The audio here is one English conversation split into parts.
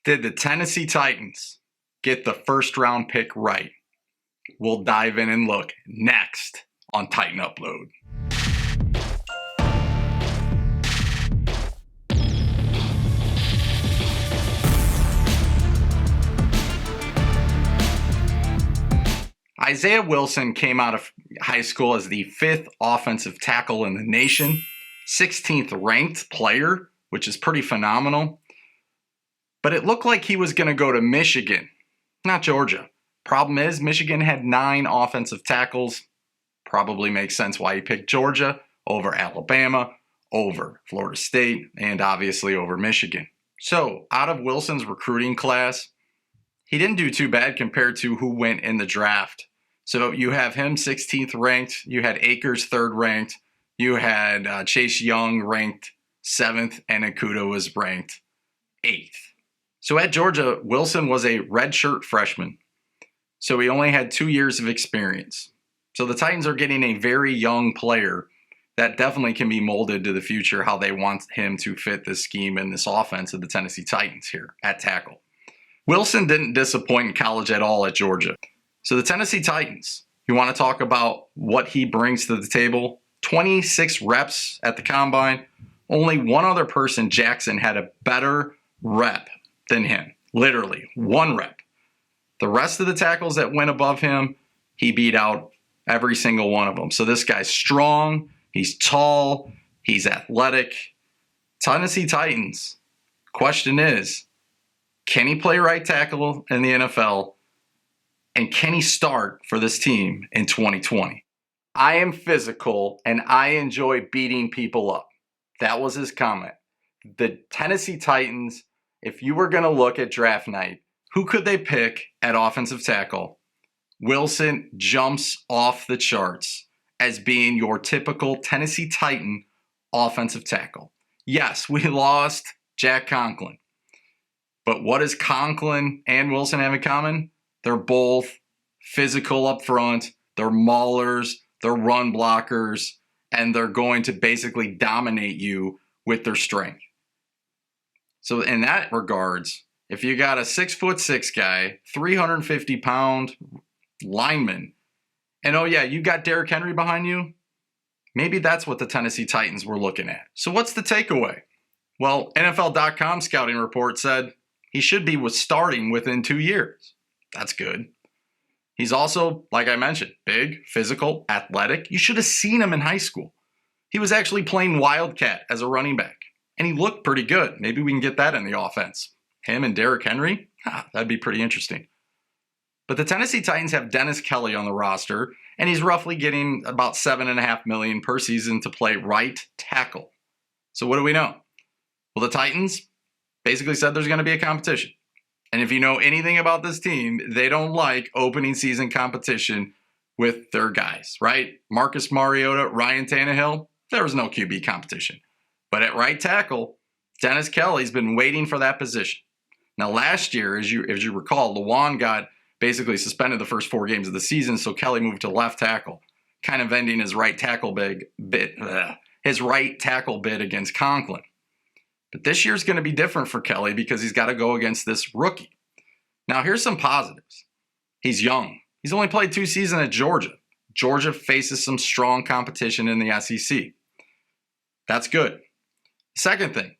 Did the Tennessee Titans get the first round pick right? We'll dive in and look next on Titan Upload. Isaiah Wilson came out of high school as the 5th offensive tackle in the nation, 16th ranked player, which is pretty phenomenal. But it looked like he was going to go to Michigan, not Georgia. Problem is, Michigan had 9 offensive tackles. Probably makes sense why he picked Georgia over Alabama, over Florida State, and obviously over Michigan. So, out of Wilson's recruiting class, he didn't do too bad compared to who went in the draft. So you have him 16th ranked, you had Akers 3rd ranked, you had Chase Young ranked 7th, and Okudah was ranked 8th. So at Georgia, Wilson was a redshirt freshman. So he only had 2 years of experience. So the Titans are getting a very young player that definitely can be molded to the future, how they want him to fit this scheme and this offense of the Tennessee Titans here at tackle. Wilson didn't disappoint in college at all at Georgia. So the Tennessee Titans, you want to talk about what he brings to the table? 26 reps at the combine. Only one other person, Jackson, had a better rep than him. Literally, 1 rep. The rest of the tackles that went above him, he beat out every single one of them. So this guy's strong, he's tall, he's athletic. Tennessee Titans, question is, can he play right tackle in the NFL? And can he start for this team in 2020? I am physical and I enjoy beating people up. That was his comment. The Tennessee Titans, if you were going to look at draft night, who could they pick at offensive tackle? Wilson jumps off the charts as being your typical Tennessee Titan offensive tackle. Yes, we lost Jack Conklin. But what does Conklin and Wilson have in common? They're both physical up front, they're maulers, they're run blockers, and they're going to basically dominate you with their strength. So in that regards, if you got a 6'6" guy, 350-pound lineman, and oh yeah, you got Derrick Henry behind you, maybe that's what the Tennessee Titans were looking at. So what's the takeaway? Well, NFL.com scouting report said he should be starting within 2 years. That's good. He's also, like I mentioned, big, physical, athletic. You should have seen him in high school. He was actually playing Wildcat as a running back, and he looked pretty good. Maybe we can get that in the offense. Him and Derrick Henry? That'd be pretty interesting. But the Tennessee Titans have Dennis Kelly on the roster, and he's roughly getting about $7.5 million per season to play right tackle. So what do we know? Well, the Titans basically said there's going to be a competition. And if you know anything about this team, they don't like opening season competition with their guys, right? Marcus Mariota, Ryan Tannehill, there was no QB competition. But at right tackle, Dennis Kelly's been waiting for that position. Now, last year, as you recall, Lewan got basically suspended the first 4 games of the season, so Kelly moved to left tackle, kind of ending his right tackle bid against Conklin. But this year's going to be different for Kelly because he's got to go against this rookie. Now, here's some positives. He's young. He's only played 2 seasons at Georgia. Georgia faces some strong competition in the SEC. That's good. Second thing,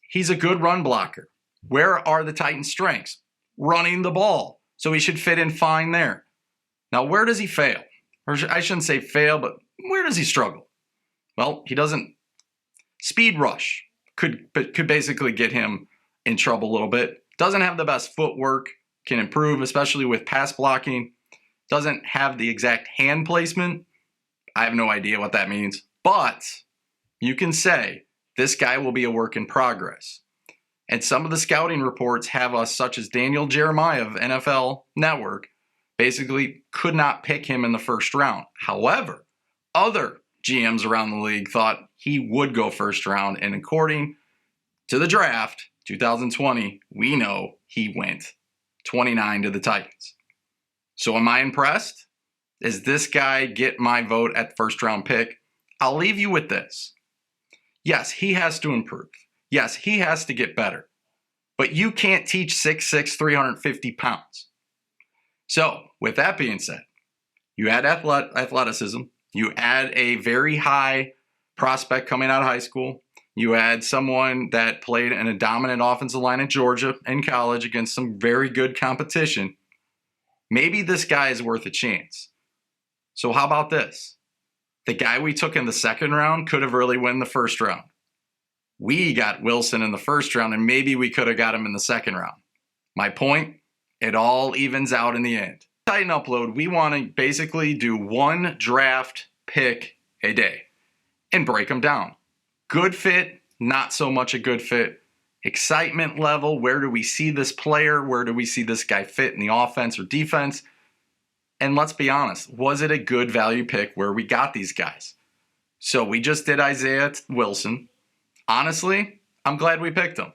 he's a good run blocker. Where are the Titans' strengths? Running the ball. So he should fit in fine there. Now, where does he fail? Or I shouldn't say fail, but where does he struggle? Well, he doesn't. Speed rush could basically get him in trouble a little bit. Doesn't have the best footwork, can improve, especially with pass blocking. Doesn't have the exact hand placement. I have no idea what that means. But you can say this guy will be a work in progress. And some of the scouting reports have us, such as Daniel Jeremiah of NFL Network, basically could not pick him in the first round. However, other GMs around the league thought he would go first round. And according to the draft, 2020, we know he went 29 to the Titans. So am I impressed? Does this guy get my vote at the first round pick? I'll leave you with this. Yes, he has to improve. Yes, he has to get better. But you can't teach 6'6", 350 pounds. So, with that being said, you add athleticism, you add a very high prospect coming out of high school, you add someone that played in a dominant offensive line at Georgia in college against some very good competition. Maybe this guy is worth a chance. So how about this? The guy we took in the second round could have really won the first round. We got Wilson in the first round, and maybe we could have got him in the second round. My point, it all evens out in the end. Titan Upload, we want to basically do one draft pick a day and break them down. Good fit, not so much a good fit. Excitement level, where do we see this player? Where do we see this guy fit in the offense or defense? And let's be honest, was it a good value pick where we got these guys? So we just did Isaiah Wilson. Honestly, I'm glad we picked him.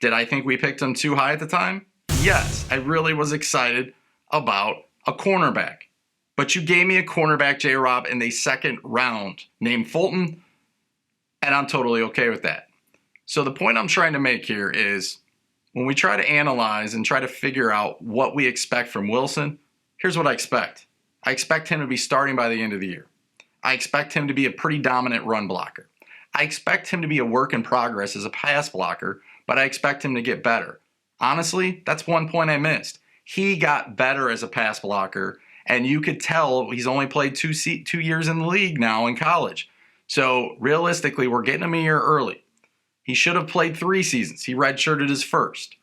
Did I think we picked him too high at the time? Yes, I really was excited about a cornerback. But you gave me a cornerback, J-Rob, in the second round named Fulton, and I'm totally okay with that. So the point I'm trying to make here is when we try to analyze and try to figure out what we expect from Wilson, here's what I expect. I expect him to be starting by the end of the year. I expect him to be a pretty dominant run blocker. I expect him to be a work in progress as a pass blocker, but I expect him to get better. Honestly, that's one point I missed. He got better as a pass blocker, and you could tell he's only played 2 years in the league now in college. So realistically, we're getting him a year early. He should have played 3 seasons. He redshirted his first.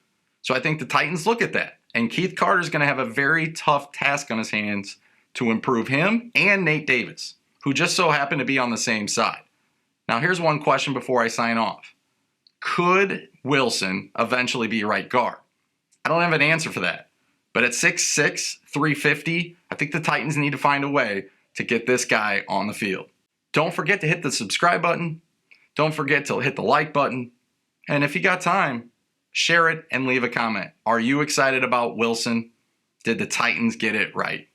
So I think the Titans look at that. And Keith Carter's going to have a very tough task on his hands to improve him and Nate Davis, who just so happened to be on the same side. Now, here's one question before I sign off. Could Wilson eventually be right guard? I don't have an answer for that. But at 6'6", 350, I think the Titans need to find a way to get this guy on the field. Don't forget to hit the subscribe button. Don't forget to hit the like button. And if you got time, share it and leave a comment. Are you excited about Wilson? Did the Titans get it right?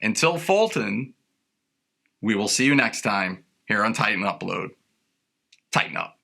Until Fulton, we will see you next time here on Titan Upload. Tighten up.